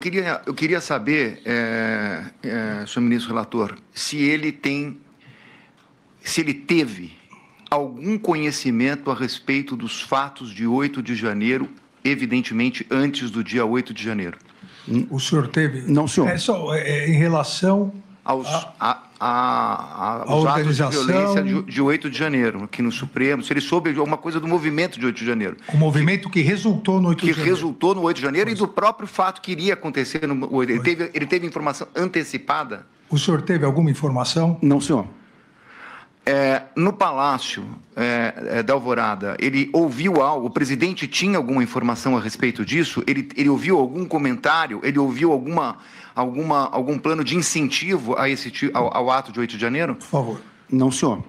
Eu queria saber, senhor ministro relator, se ele teve algum conhecimento a respeito dos fatos de 8 de janeiro, evidentemente antes do dia 8 de janeiro. O senhor teve? Não, senhor. Em relação aos atos de violência de 8 de janeiro, aqui no Supremo, se ele soube de alguma coisa do movimento de 8 de janeiro. O movimento que resultou no 8 de janeiro. Que resultou no 8 de janeiro e do próprio fato que iria acontecer no 8 de janeiro. Ele teve informação antecipada? O senhor teve alguma informação? Não, senhor. No Palácio da Alvorada, ele ouviu algo? O presidente tinha alguma informação a respeito disso? Ele ouviu algum comentário? Ele ouviu algum plano de incentivo ao ato de 8 de janeiro? Por favor. Não, senhor.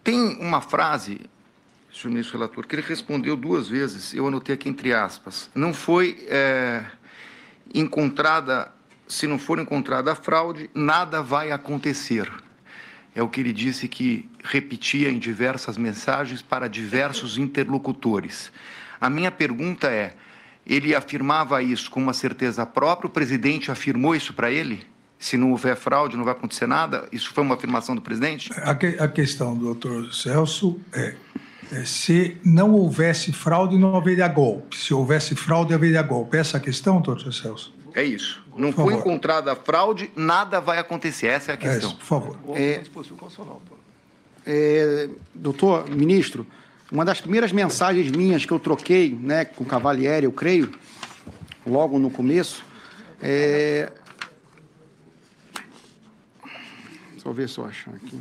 Tem uma frase, senhor ministro relator, que ele respondeu 2 vezes, eu anotei aqui entre aspas. Não foi encontrada, se não for encontrada a fraude, nada vai acontecer. É o que ele disse que repetia em diversas mensagens para diversos interlocutores. A minha pergunta é, ele afirmava isso com uma certeza própria? O presidente afirmou isso para ele? Se não houver fraude, não vai acontecer nada? Isso foi uma afirmação do presidente? A questão do doutor Celso se não houvesse fraude, não haveria golpe. Se houvesse fraude, haveria golpe. Essa é a questão, doutor Celso? É isso. Não foi encontrada a fraude, nada vai acontecer. Essa é a questão. Por favor. Doutor ministro, uma das primeiras mensagens minhas que eu troquei, né, com o Cavalieri, eu creio, logo no começo, só ver se eu achar aqui.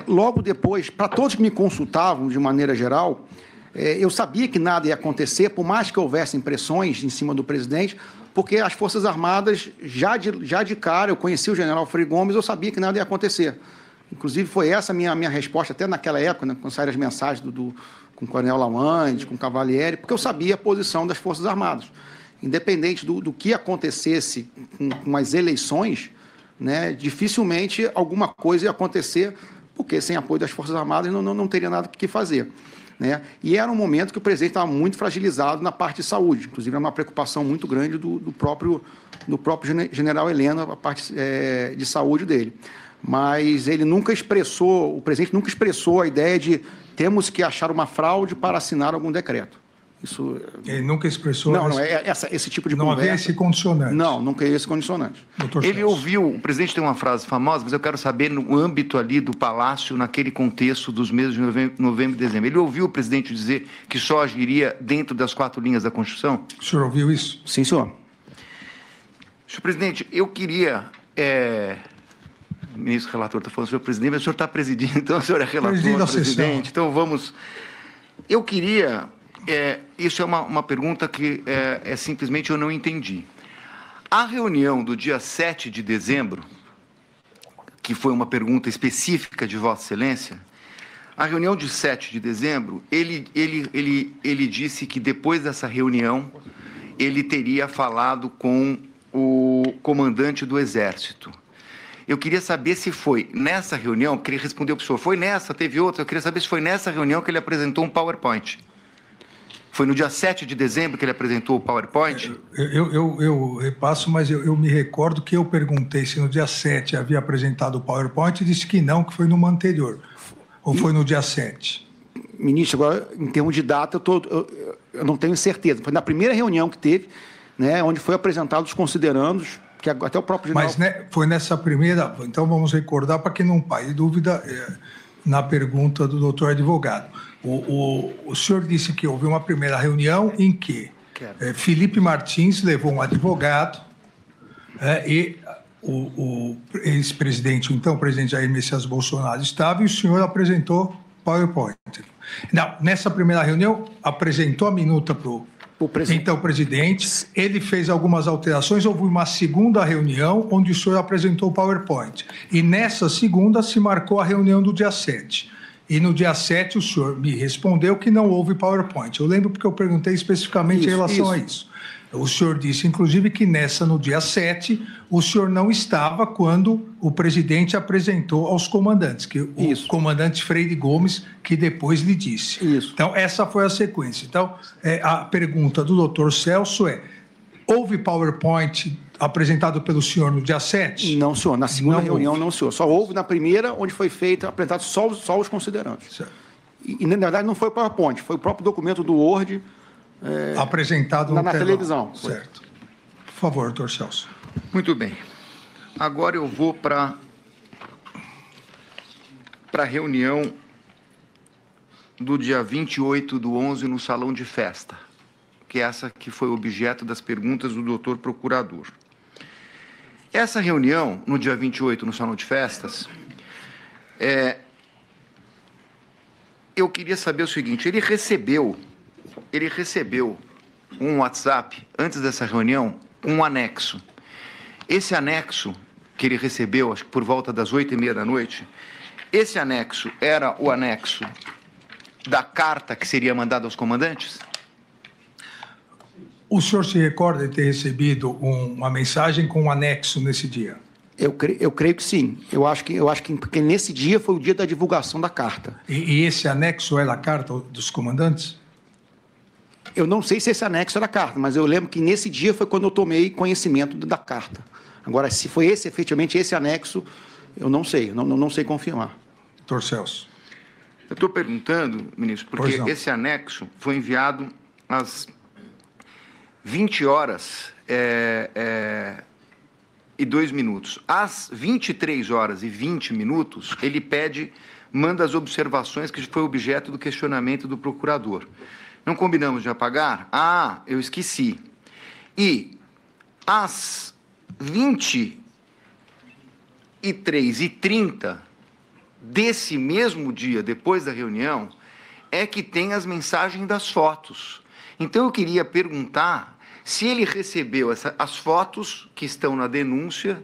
Logo depois, para todos que me consultavam de maneira geral, eu sabia que nada ia acontecer, por mais que houvesse pressões em cima do presidente, porque as Forças Armadas, já de cara, eu conheci o general Frei Gomes, eu sabia que nada ia acontecer. Inclusive, foi essa a minha resposta, até naquela época, né, quando saíram as mensagens com o coronel Lawande, com o Cavalieri, porque eu sabia a posição das Forças Armadas. Independente do que acontecesse com as eleições, né, dificilmente alguma coisa ia acontecer, porque sem apoio das Forças Armadas não teria nada que fazer. Né? E era um momento que o presidente estava muito fragilizado na parte de saúde, inclusive era uma preocupação muito grande do próprio general Heleno, a parte de saúde dele. Mas ele nunca expressou, o presidente nunca expressou a ideia de temos que achar uma fraude para assinar algum decreto. Isso... Ele nunca expressou... Não, esse tipo de não conversa... Não havia esse condicionante. Não, nunca havia esse condicionante. Ele ouviu... O presidente tem uma frase famosa, mas eu quero saber no âmbito ali do Palácio, naquele contexto dos meses de novembro e dezembro. Ele ouviu o presidente dizer que só agiria dentro das 4 linhas da Constituição? O senhor ouviu isso? Sim, senhor. Senhor presidente, eu queria... O ministro relator está falando, senhor presidente, mas o senhor está presidindo, então o senhor é relator, presidente. Então vamos... Eu queria... isso é uma pergunta que simplesmente eu não entendi. A reunião do dia 7 de dezembro, que foi uma pergunta específica de Vossa Excelência, a reunião de 7 de dezembro, ele disse que depois dessa reunião, ele teria falado com o comandante do Exército. Eu queria saber se foi nessa reunião, que ele respondeu para o senhor, foi nessa, teve outra, eu queria saber se foi nessa reunião que ele apresentou um PowerPoint. Foi no dia 7 de dezembro que ele apresentou o PowerPoint? Eu repasso, mas eu me recordo que eu perguntei se no dia 7 havia apresentado o PowerPoint e disse que foi numa anterior. Ou foi no dia 7? Ministro, agora, em termos de data, eu não tenho certeza. Foi na primeira reunião que teve, né, onde foi apresentado os considerandos, que até o próprio general... Mas foi nessa primeira... Então, vamos recordar para que não paire dúvida na pergunta do doutor advogado. O senhor disse que houve uma primeira reunião em que Felipe Martins levou um advogado e o ex-presidente, então o presidente Jair Messias Bolsonaro estava e o senhor apresentou PowerPoint. Não, nessa primeira reunião apresentou a minuta para o então presidente, ele fez algumas alterações, houve uma segunda reunião onde o senhor apresentou o PowerPoint. E nessa segunda se marcou a reunião do dia 7. E no dia 7 o senhor me respondeu que não houve PowerPoint. Eu lembro porque eu perguntei especificamente em relação a isso. O senhor disse, inclusive, que no dia 7, o senhor não estava quando o presidente apresentou aos comandantes, que o comandante Freire Gomes, que depois lhe disse. Isso. Então, essa foi a sequência. Então, a pergunta do doutor Celso houve PowerPoint apresentado pelo senhor no dia 7? Não, senhor. Na segunda reunião, não, senhor. Só houve na primeira, onde foi feito, apresentado só os considerantes. Certo. E, na verdade, não foi o PowerPoint, foi o próprio documento do Word... apresentado na televisão. Certo. Por favor, doutor Celso. Muito bem. Agora eu vou para a reunião do dia 28/11 no Salão de Festa, que é essa que foi objeto das perguntas do doutor Procurador. Essa reunião, no dia 28, no Salão de Festas, eu queria saber o seguinte, ele recebeu um WhatsApp, antes dessa reunião, um anexo. Esse anexo que ele recebeu, acho que por volta das 8h30 da noite, esse anexo era o anexo da carta que seria mandada aos comandantes? O senhor se recorda de ter recebido uma mensagem com um anexo nesse dia? Eu creio que sim. Eu acho que porque nesse dia foi o dia da divulgação da carta. E esse anexo era a carta dos comandantes? Eu não sei se esse anexo era a carta, mas eu lembro que nesse dia foi quando eu tomei conhecimento da carta. Agora, se foi efetivamente esse anexo, eu não sei, não sei confirmar. Doutor Celso. Eu estou perguntando, ministro, porque esse anexo foi enviado às 20h02. Às 23h20, ele manda as observações que foi objeto do questionamento do procurador. Não combinamos de apagar? Ah, eu esqueci. E às 23h30 desse mesmo dia, depois da reunião, é que tem as mensagens das fotos. Então, eu queria perguntar se ele recebeu as fotos que estão na denúncia,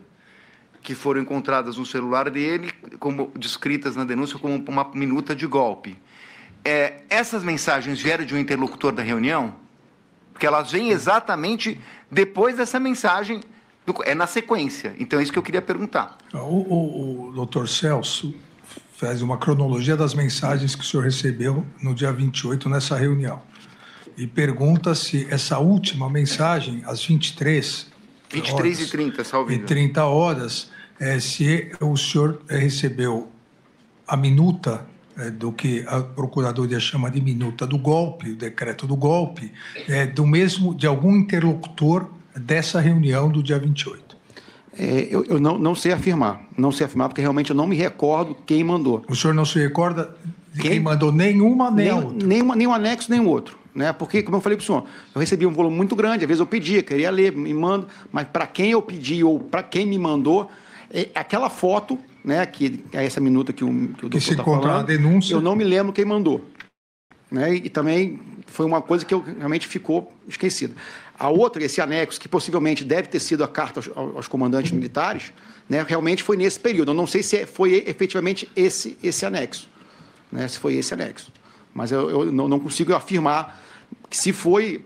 que foram encontradas no celular dele, como descritas na denúncia como uma minuta de golpe. Essas mensagens vieram de um interlocutor da reunião? Porque elas vêm exatamente depois dessa mensagem, na sequência. Então, é isso que eu queria perguntar. O doutor Celso faz uma cronologia das mensagens que o senhor recebeu no dia 28, nessa reunião. E pergunta se essa última mensagem, às 23h30, salve. E 30 horas, se o senhor recebeu a minuta do que a Procuradoria chama de minuta do golpe, o decreto do golpe, de algum interlocutor dessa reunião do dia 28. Eu não sei afirmar, porque realmente eu não me recordo quem mandou. O senhor não se recorda de quem mandou nenhuma, nem a outra? Nem um anexo, nem o outro. Né? Porque, como eu falei para o senhor, eu recebi um volume muito grande, às vezes eu pedia, queria ler, me manda, mas para quem eu pedi ou para quem me mandou, aquela foto, né, que é essa minuta que o doutor está falando, denúncia, eu não me lembro quem mandou. Né? E também foi uma coisa que realmente ficou esquecida. A outra, esse anexo, que possivelmente deve ter sido a carta aos comandantes militares, né, realmente foi nesse período. Eu não sei se foi efetivamente esse anexo, né, se foi esse anexo. Mas eu não consigo afirmar que se foi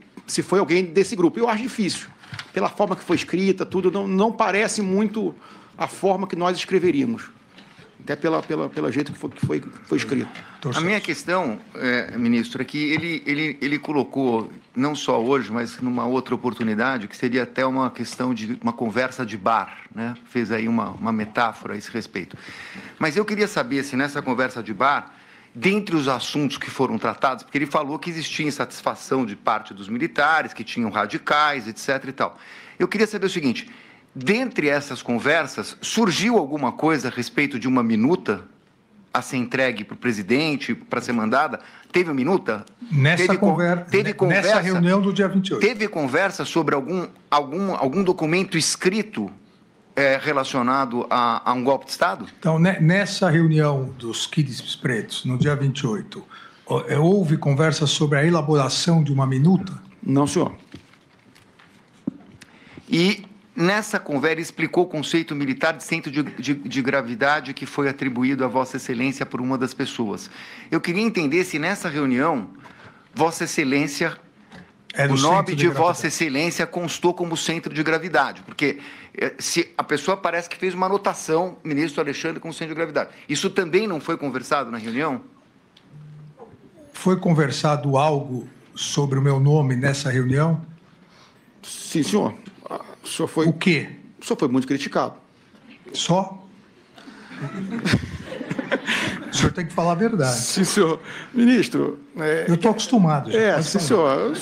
alguém desse grupo. Eu acho difícil. Pela forma que foi escrita, tudo, não parece muito a forma que nós escreveríamos. Até pelo jeito que foi escrito. A minha questão, ministro, é que ele colocou, não só hoje, mas numa outra oportunidade, que seria até uma questão de uma conversa de bar, né? Fez aí uma metáfora a esse respeito. Mas eu queria saber se nessa conversa de bar, dentre os assuntos que foram tratados, porque ele falou que existia insatisfação de parte dos militares, que tinham radicais, etc. e tal. Eu queria saber o seguinte: dentre essas conversas, surgiu alguma coisa a respeito de uma minuta a ser entregue para o presidente, para ser mandada? Teve uma minuta? Nessa reunião do dia 28. Teve conversa sobre algum documento escrito relacionado a um golpe de Estado? Então, nessa reunião dos quides pretos, no dia 28, houve conversa sobre a elaboração de uma minuta? Não, senhor. E nessa conversa explicou o conceito militar de centro de gravidade que foi atribuído a Vossa Excelência por uma das pessoas. Eu queria entender se nessa reunião Vossa Excelência O nome de Vossa Excelência constou como centro de gravidade, porque se a pessoa parece que fez uma anotação, ministro Alexandre, como centro de gravidade. Isso também não foi conversado na reunião? Foi conversado algo sobre o meu nome nessa reunião? Sim, senhor. O senhor foi... O quê? O senhor foi muito criticado. Só? O senhor tem que falar a verdade. Sim, senhor. Ministro... Eu estou acostumado. Sim, senhor.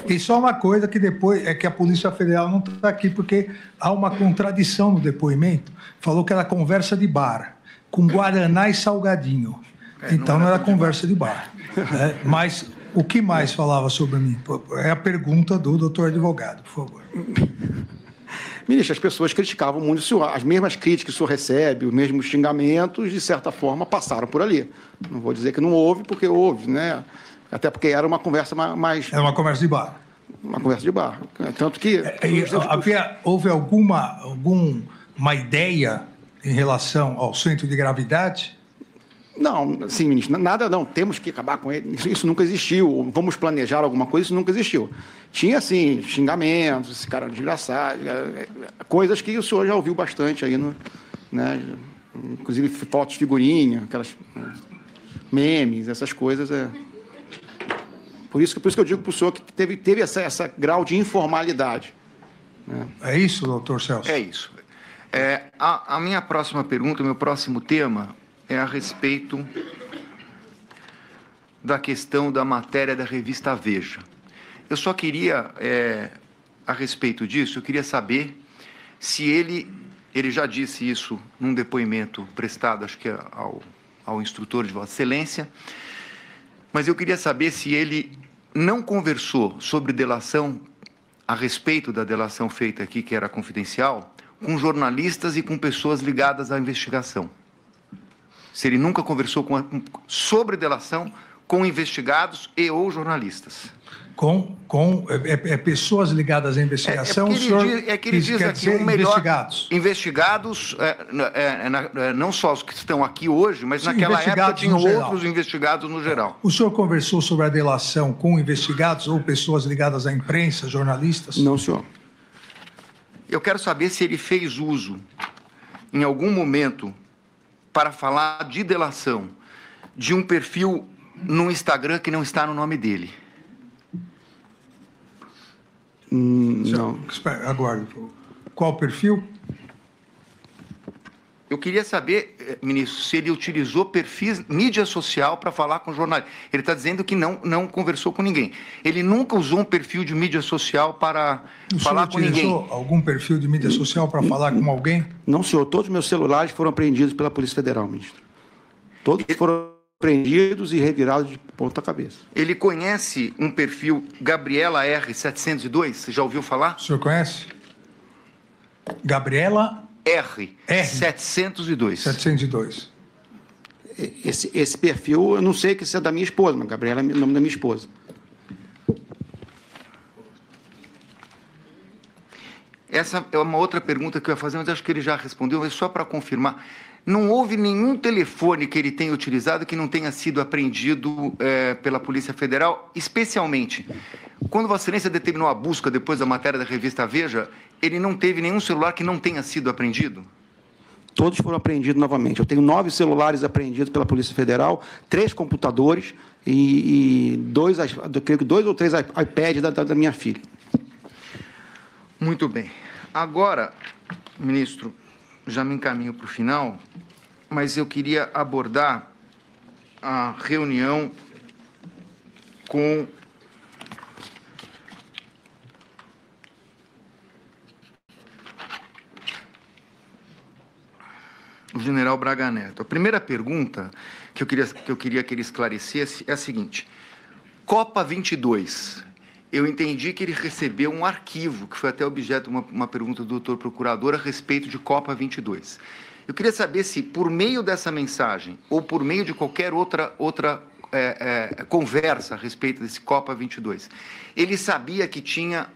E só uma coisa que depois é que a Polícia Federal não está aqui, porque há uma contradição no depoimento. Falou que era conversa de bar, com guaraná e salgadinho. Então não era conversa de bar. Mas o que mais falava sobre mim? É a pergunta do doutor advogado, por favor. Ministro, as pessoas criticavam muito o senhor. As mesmas críticas que o senhor recebe, os mesmos xingamentos, de certa forma, passaram por ali. Não vou dizer que não houve, porque houve, né? Até porque era uma conversa mais... Era uma conversa de bar. Uma conversa de bar. Tanto que... Houve alguma ideia em relação ao centro de gravidade? Não, sim, ministro, nada não, temos que acabar com ele, isso nunca existiu, vamos planejar alguma coisa, isso nunca existiu. Tinha, assim, xingamentos, esse cara desgraçado, coisas que o senhor já ouviu bastante aí, né? Inclusive fotos, figurinha, aquelas memes, essas coisas. Por isso que eu digo para o senhor que teve essa grau de informalidade. Né? É isso, doutor Celso? É isso. A minha próxima pergunta, o meu próximo tema... é a respeito da questão da matéria da revista Veja. Eu só queria, a respeito disso, eu queria saber se ele já disse isso num depoimento prestado, acho que ao instrutor de Vossa Excelência, mas eu queria saber se ele não conversou sobre delação, a respeito da delação feita aqui, que era confidencial, com jornalistas e com pessoas ligadas à investigação. Se ele nunca conversou sobre delação com investigados e ou jornalistas. Pessoas ligadas à investigação, ele diz aqui o melhor... Investigados. Não só os que estão aqui hoje, mas naquela época tinham outros investigados no geral. O senhor conversou sobre a delação com investigados ou pessoas ligadas à imprensa, jornalistas? Não, senhor. Eu quero saber se ele fez uso, em algum momento... para falar de delação, de um perfil no Instagram que não está no nome dele. Não. Espera, aguarde. Qual perfil? Eu queria saber, ministro, se ele utilizou perfis, mídia social para falar com jornalistas. Ele está dizendo que não conversou com ninguém. Ele nunca usou um perfil de mídia social para falar com ninguém. Utilizou algum perfil de mídia social para falar com alguém? Não, senhor. Todos os meus celulares foram apreendidos pela Polícia Federal, ministro. Todos foram apreendidos e revirados de ponta cabeça. Ele conhece um perfil Gabriela R. 702? Você já ouviu falar? O senhor conhece? Gabriela... R. 702. 702. Esse perfil, eu não sei que isso é da minha esposa, mas Gabriela é o nome da minha esposa. Essa é uma outra pergunta que eu ia fazer, mas acho que ele já respondeu, mas só para confirmar. Não houve nenhum telefone que ele tenha utilizado que não tenha sido apreendido pela Polícia Federal, especialmente quando Vossa Excelência determinou a busca depois da matéria da revista Veja, ele não teve nenhum celular que não tenha sido apreendido? Todos foram apreendidos novamente. Eu tenho 9 celulares apreendidos pela Polícia Federal, 3 computadores e 2 ou 3 iPads da minha filha. Muito bem. Agora, ministro, já me encaminho para o final, mas eu queria abordar a reunião com o general Braga Neto. A primeira pergunta que eu queria que ele esclarecesse é a seguinte: Copa 22, eu entendi que ele recebeu um arquivo, que foi até objeto de uma pergunta do doutor procurador a respeito de Copa 22. Eu queria saber se, por meio dessa mensagem, ou por meio de qualquer outra conversa a respeito desse Copa 22, ele sabia que tinha,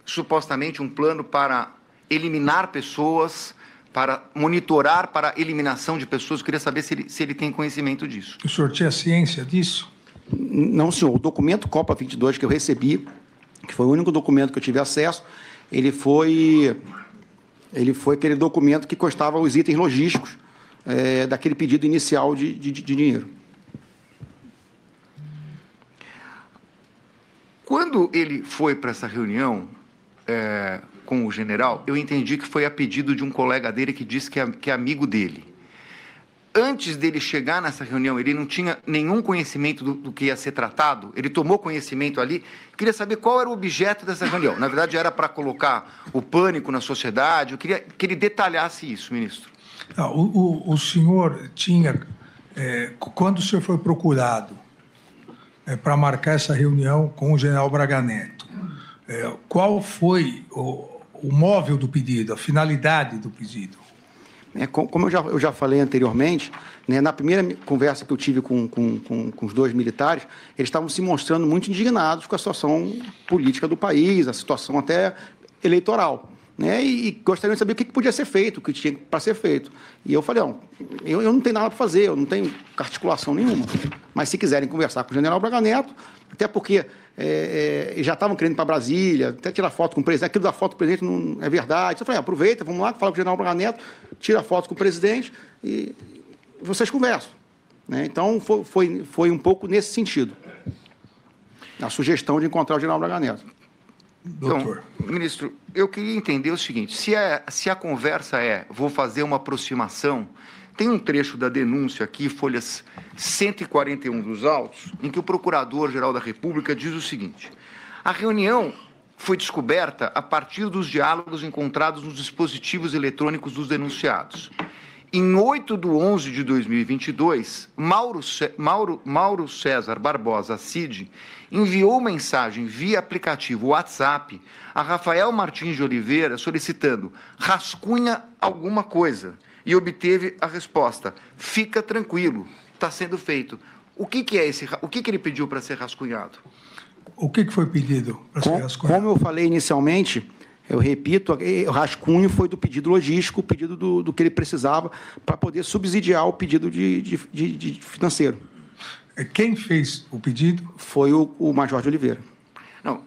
supostamente, um plano para eliminar pessoas, para monitorar para eliminação de pessoas. Eu queria saber se ele tem conhecimento disso. O senhor tinha ciência disso? Não, senhor. O documento Copa 22 que eu recebi, que foi o único documento que eu tive acesso, ele foi aquele documento que constava os itens logísticos daquele pedido inicial de dinheiro. Quando ele foi para essa reunião com o general, eu entendi que foi a pedido de um colega dele que disse que é amigo dele. Antes dele chegar nessa reunião, ele não tinha nenhum conhecimento do que ia ser tratado? Ele tomou conhecimento ali? Queria saber qual era o objeto dessa reunião. Na verdade, era para colocar o pânico na sociedade. Eu queria que ele detalhasse isso, ministro. O senhor tinha... quando o senhor foi procurado para marcar essa reunião com o general Braga Neto, qual foi o móvel do pedido, a finalidade do pedido? Como eu já falei anteriormente, na primeira conversa que eu tive com os dois militares, eles estavam se mostrando muito indignados com a situação política do país, a situação até eleitoral. E gostariam de saber o que podia ser feito, o que tinha para ser feito. E eu falei, eu não tenho nada para fazer, eu não tenho articulação nenhuma. Mas se quiserem conversar com o general Braga Neto, até porque já estavam querendo ir para Brasília, até tirar foto com o presidente, aquilo da foto com o presidente não é verdade. Eu falei, aproveita, vamos lá, fala com o general Braga Neto, tira foto com o presidente e vocês conversam. Então, foi um pouco nesse sentido, a sugestão de encontrar o general Braga Neto. Doutor. Então, ministro, eu queria entender o seguinte, se a conversa vou fazer uma aproximação, tem um trecho da denúncia aqui, folhas 141 dos autos, em que o Procurador-Geral da República diz o seguinte: a reunião foi descoberta a partir dos diálogos encontrados nos dispositivos eletrônicos dos denunciados. Em 8/11/2022, Mauro César Barbosa Cid enviou mensagem via aplicativo WhatsApp a Rafael Martins de Oliveira solicitando rascunha alguma coisa e obteve a resposta: fica tranquilo, está sendo feito. O que ele pediu para ser rascunhado? O que foi pedido para ser rascunhado? Como eu falei inicialmente, eu repito, o rascunho foi do pedido logístico, o pedido do que ele precisava para poder subsidiar o pedido de financeiro. Quem fez o pedido? Foi o Major de Oliveira. Não,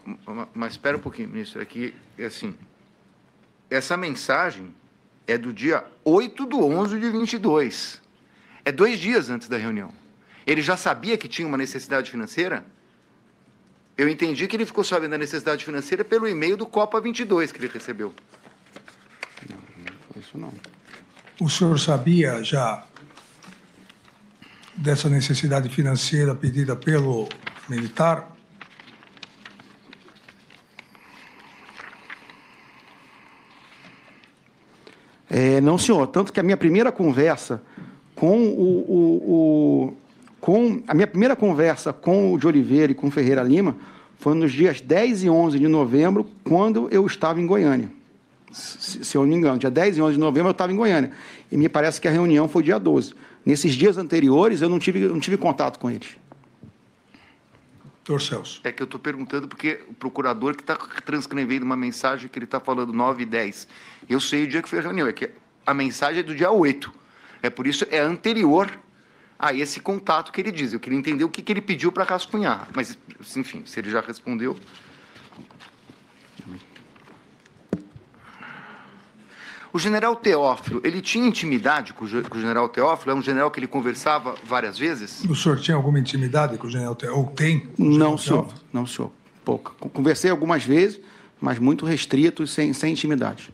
mas espera um pouquinho, ministro. Aqui, assim, essa mensagem é do dia 8/11/22. É 2 dias antes da reunião. Ele já sabia que tinha uma necessidade financeira? Eu entendi que ele ficou sabendo da necessidade financeira pelo e-mail do Copa 22 que ele recebeu. Não, isso não. O senhor sabia já dessa necessidade financeira pedida pelo militar? Não, senhor. Tanto que a minha primeira conversa com a minha primeira conversa com o de Oliveira e com o Ferreira Lima foi nos dias 10 e 11 de novembro, quando eu estava em Goiânia. Se eu não me engano, dia 10 e 11 de novembro eu estava em Goiânia. E me parece que a reunião foi dia 12. Nesses dias anteriores, eu não tive contato com eles. Doutor Celso. É que eu estou perguntando porque o procurador que está transcrevendo uma mensagem que ele está falando 9 e 10. Eu sei o dia que foi a reunião, é que a mensagem é do dia 8. É por isso, é anterior a esse contato que ele diz. Eu queria entender o que ele pediu para rascunhar. Mas, enfim, se ele já respondeu... O general Teófilo, ele tinha intimidade com o general Teófilo? É um general que ele conversava várias vezes? O senhor tinha alguma intimidade com o general Teófilo? Ou tem? Não, senhor. Não, senhor. Pouca. Conversei algumas vezes, mas muito restrito e sem intimidade.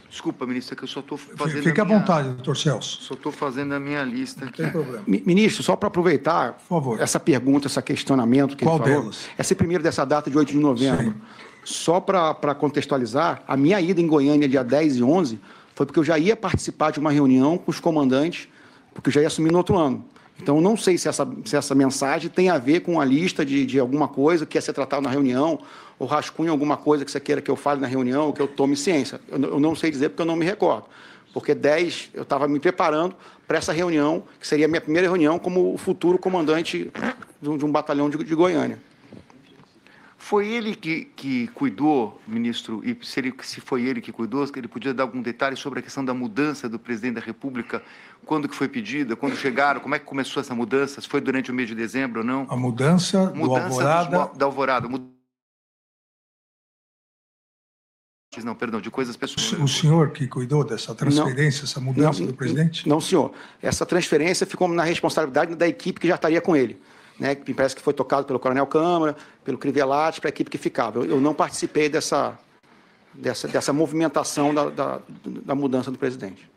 Desculpa, ministro, que eu só estou fazendo... Fique à vontade, doutor Celso. Só estou fazendo a minha lista aqui. Não tem problema. Ministro, só para aproveitar por favor, essa pergunta, esse questionamento que qual ele falou, delas? essa primeira dessa data de 8 de novembro. Sim. Só para contextualizar, a minha ida em Goiânia, dia 10 e 11, foi porque eu já ia participar de uma reunião com os comandantes, porque eu já ia assumir no outro ano. Então, eu não sei se essa mensagem tem a ver com a lista de alguma coisa que ia ser tratada na reunião, ou rascunho alguma coisa que você queira que eu fale na reunião, ou que eu tome ciência. Eu não sei dizer porque eu não me recordo. Porque 10, eu estava me preparando para essa reunião, que seria a minha primeira reunião como o futuro comandante de um batalhão de Goiânia. Foi ele que cuidou, ministro, e se foi ele que cuidou, ele podia dar algum detalhe sobre a questão da mudança do presidente da República, quando que foi pedida, quando chegaram, como é que começou essa mudança, se foi durante o mês de dezembro ou não? A mudança do Alvorada... Da Alvorada. Não, perdão, de coisas pessoais. O senhor que cuidou dessa transferência, essa mudança do presidente? Não, senhor. Essa transferência ficou na responsabilidade da equipe que já estaria com ele, né? Que parece que foi tocado pelo Coronel Câmara, pelo Crivellati, para a equipe que ficava. Eu não participei dessa movimentação da mudança do presidente.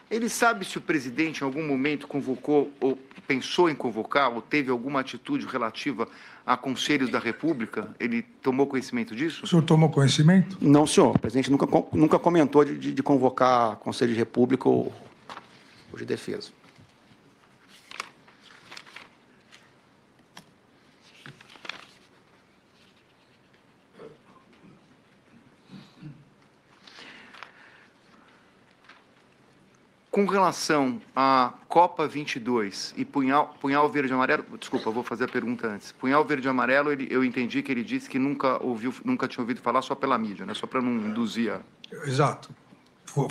Ele sabe se o presidente em algum momento convocou, ou pensou em convocar, ou teve alguma atitude relativa a conselhos da República? Ele tomou conhecimento disso? O senhor tomou conhecimento? Não, senhor. O presidente nunca comentou de convocar Conselho de República ou de Defesa. Com relação à Copa 22 e punhal verde e amarelo, desculpa, vou fazer a pergunta antes. Punhal verde e amarelo, eu entendi que ele disse que nunca tinha ouvido falar só pela mídia, né? Só para não induzir a... Exato.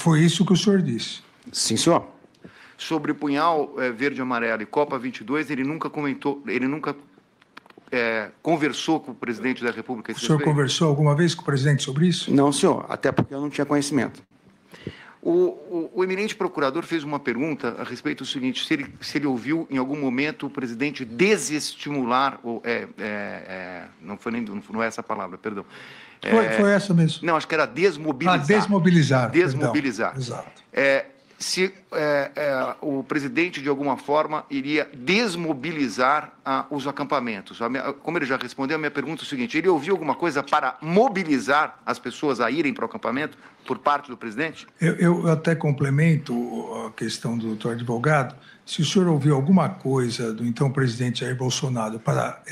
Foi isso que o senhor disse. Sim, senhor. Sobre punhal verde e amarelo e Copa 22, ele nunca comentou, ele nunca conversou com o presidente da República. O senhor conversou alguma vez com o presidente sobre isso? Não, senhor, até porque eu não tinha conhecimento. O eminente procurador fez uma pergunta a respeito do seguinte, se ele ouviu em algum momento o presidente desestimular, não é essa a palavra, perdão. Foi essa mesmo. Não, acho que era desmobilizar. Desmobilizar. Desmobilizar. Perdão. Exato. Se o presidente, de alguma forma, iria desmobilizar os acampamentos. Como ele já respondeu, a minha pergunta é o seguinte, ele ouviu alguma coisa para mobilizar as pessoas a irem para o acampamento por parte do presidente? Eu até complemento a questão do doutor advogado. Se o senhor ouviu alguma coisa do então presidente Jair Bolsonaro para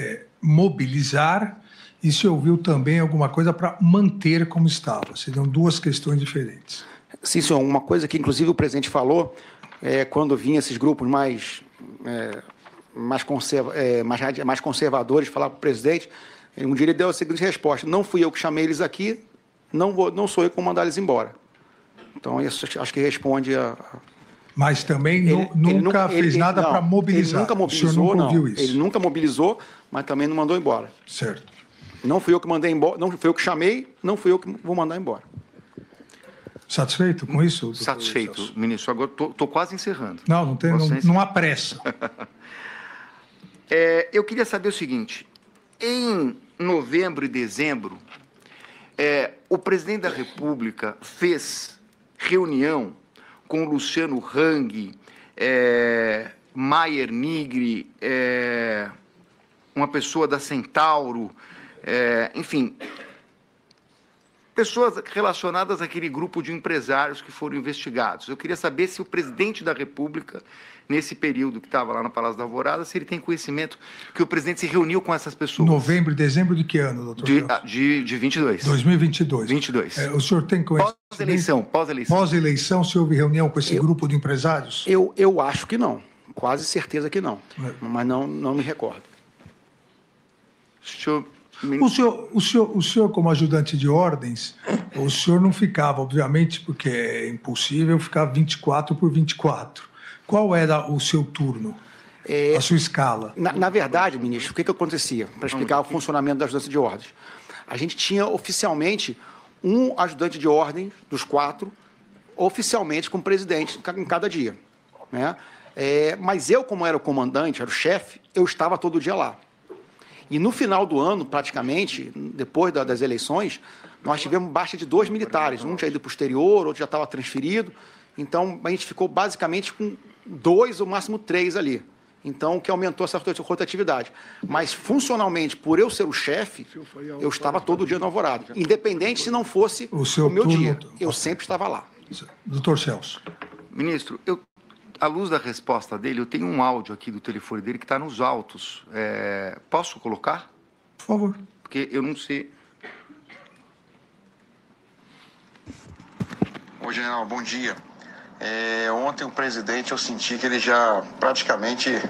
mobilizar e se ouviu também alguma coisa para manter como estava. Seriam duas questões diferentes. Sim, senhor. Uma coisa que, inclusive, o presidente falou, quando vinham esses grupos mais conservadores falar para o presidente, um dia ele deu a seguinte resposta, não fui eu que chamei eles aqui, não sou eu que vou mandar eles embora. Então, isso acho que responde a... Mas também nunca fez nada para mobilizar. Ele nunca mobilizou, o senhor nunca ouviu isso. Ele nunca mobilizou, mas também não mandou embora. Certo. Não fui eu que mandei embora, não fui eu que chamei, não fui eu que vou mandar embora. Satisfeito com isso? Satisfeito, ministro. Agora estou quase encerrando. Não há pressa. Eu queria saber o seguinte, em novembro e dezembro, o presidente da República fez reunião com Luciano Hang, Maier Nigri, uma pessoa da Centauro, enfim, pessoas relacionadas àquele grupo de empresários que foram investigados. Eu queria saber se o presidente da República, nesse período que estava lá no Palácio da Alvorada, se ele tem conhecimento que o presidente se reuniu com essas pessoas. Novembro e dezembro de que ano, doutor? De 22. 2022. 22. O senhor tem conhecimento? Pós-eleição. Pós-eleição, se houve reunião com esse grupo de empresários? Eu acho que não. Quase certeza que não. Mas não me recordo. O senhor, como ajudante de ordens, o senhor não ficava, obviamente, porque é impossível ficar 24 por 24. Qual era o seu turno, a sua escala? Na verdade, ministro, o que acontecia? Para explicar o funcionamento da ajudância de ordens. A gente tinha oficialmente um ajudante de ordem dos 4, oficialmente com o presidente em cada dia, né? Mas eu, como era o comandante, era o chefe, eu estava todo dia lá. E no final do ano, praticamente, depois das eleições, nós tivemos baixa de 2 militares. Um tinha ido para o exterior, outro já estava transferido. Então, a gente ficou basicamente com 2 ou máximo 3 ali. Então, o que aumentou essa rotatividade. Mas, funcionalmente, por eu ser o chefe, eu estava todo dia no Alvorada. Independente se não fosse o meu dia. Eu sempre estava lá. Doutor Celso. Ministro, à luz da resposta dele, eu tenho um áudio aqui do telefone dele que está nos autos. Posso colocar? Por favor. Porque eu não sei. Oi, general, bom dia. Ontem o presidente, eu senti que ele já praticamente,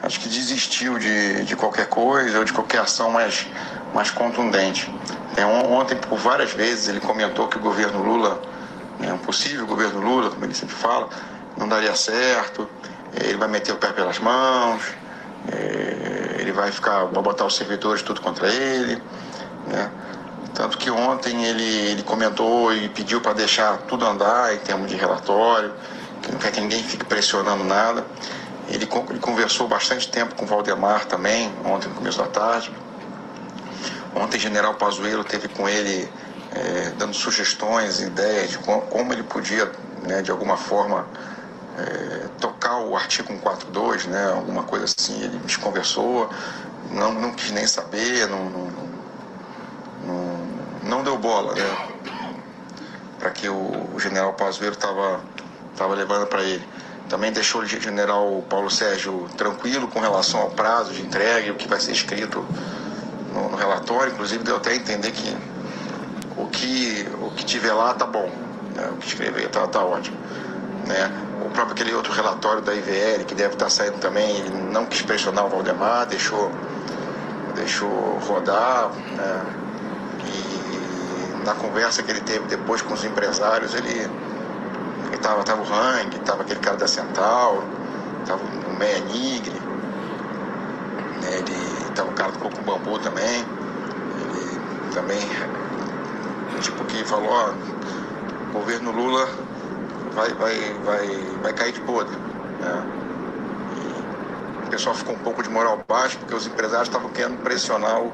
acho que desistiu de qualquer coisa ou de qualquer ação mais contundente. Ontem, por várias vezes, ele comentou que o governo Lula, um possível governo Lula, como ele sempre fala, não daria certo, ele vai meter o pé pelas mãos, ele vai botar os servidores tudo contra ele, né? Tanto que ontem ele comentou e pediu para deixar tudo andar em termos de relatório, que não quer que ninguém fique pressionando nada. Ele conversou bastante tempo com o Valdemar também, ontem no começo da tarde. Ontem o general Pazuello esteve com ele dando sugestões, ideias de como ele podia, né, de alguma forma, tocar o artigo 142, né, alguma coisa assim. Ele me conversou, não quis nem saber, não deu bola, né, para que o general Pazuello estava levando para ele. Também deixou o general Paulo Sérgio tranquilo com relação ao prazo de entrega e o que vai ser escrito no relatório. Inclusive deu até a entender que o que tiver lá tá bom, né, o que escrever tá ótimo, né. O próprio aquele outro relatório da IVL que deve estar saindo também, ele não quis pressionar o Valdemar, deixou rodar, né. E na conversa que ele teve depois com os empresários, ele tava o Hang, tava aquele cara da Central, tava o Meia Nigre, né, ele tava o cara do Coco Bambu também, ele também, tipo, que falou, o governo Lula vai cair de podre, né? E o pessoal ficou um pouco de moral baixa, porque os empresários estavam querendo pressionar o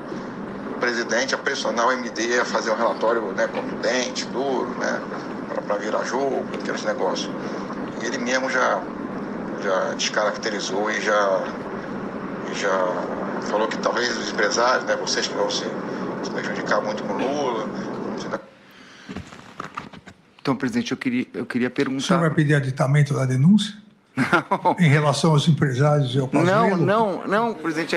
presidente, a pressionar o MD a fazer um relatório, né, contundente, duro, né, para virar jogo, aqueles negócios. E ele mesmo já descaracterizou e já falou que talvez os empresários, né, vocês que vão se prejudicar muito com o Lula. Então, presidente, eu queria perguntar... O senhor vai pedir aditamento da denúncia? Não. Em relação aos empresários e ao Pazuello? Não, presidente,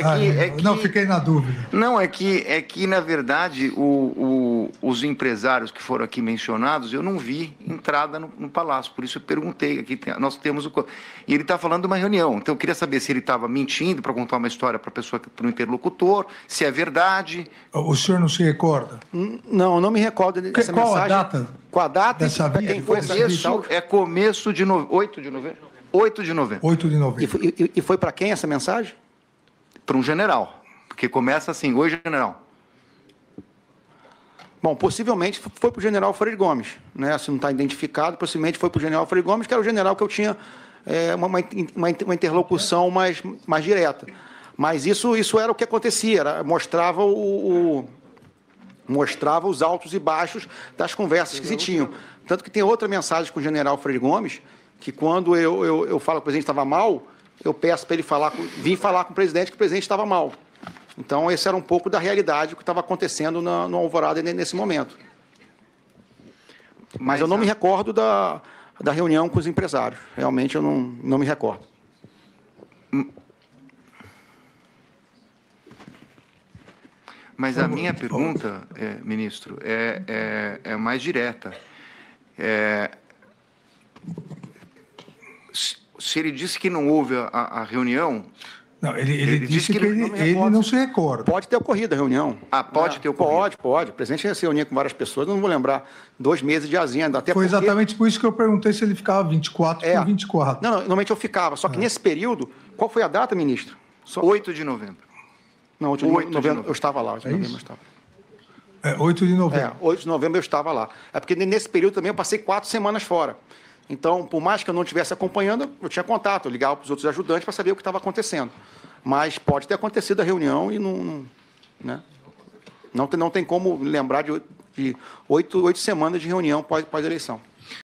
não, fiquei na dúvida. Não, é que na verdade, os empresários que foram aqui mencionados, eu não vi entrada no Palácio, por isso eu perguntei, nós temos e ele está falando de uma reunião, então eu queria saber se ele estava mentindo para contar uma história para o interlocutor, se é verdade. O senhor não se recorda? Não me recordo dessa Qual mensagem. A data? Com a data dessa e quem foi começo de 8 de novembro. 8 de novembro. 8 de novembro. E foi para quem essa mensagem? Para um general, porque começa assim, oi, general. Bom, possivelmente foi para o general Freire Gomes, né? Se não está identificado, possivelmente foi para o general Freire Gomes, que era o general que eu tinha uma interlocução mais direta. Mas isso era o que acontecia, mostrava os altos e baixos das conversas que se tinham. Tanto que tem outra mensagem com o general Freire Gomes, que quando eu falo que o presidente estava mal, eu peço para ele vir falar com o presidente que o presidente estava mal. Então, esse era um pouco da realidade que estava acontecendo no Alvorada nesse momento. Mas eu não me recordo da reunião com os empresários. Realmente, eu não me recordo. Mas a minha pergunta, ministro, é mais direta. Se ele disse que não houve a reunião... Não, ele disse que ele não se recorda. Pode ter ocorrido a reunião. Pode ter ocorrido? Pode. O presidente se reunia com várias pessoas, eu não vou lembrar, 2 meses de agenda. Até Foi exatamente por isso que eu perguntei se ele ficava 24 por 24. Não, normalmente eu ficava. Só que nesse período, qual foi a data, ministro? 8 de novembro. Não, 8 de novembro eu estava lá. 8 de novembro eu estava. 8 de novembro. 8 de novembro eu estava lá. É porque nesse período também eu passei 4 semanas fora. Então, por mais que eu não estivesse acompanhando, eu tinha contato, eu ligava para os outros ajudantes para saber o que estava acontecendo. Mas pode ter acontecido a reunião e não tem como lembrar de 8 semanas de reunião pós-eleição.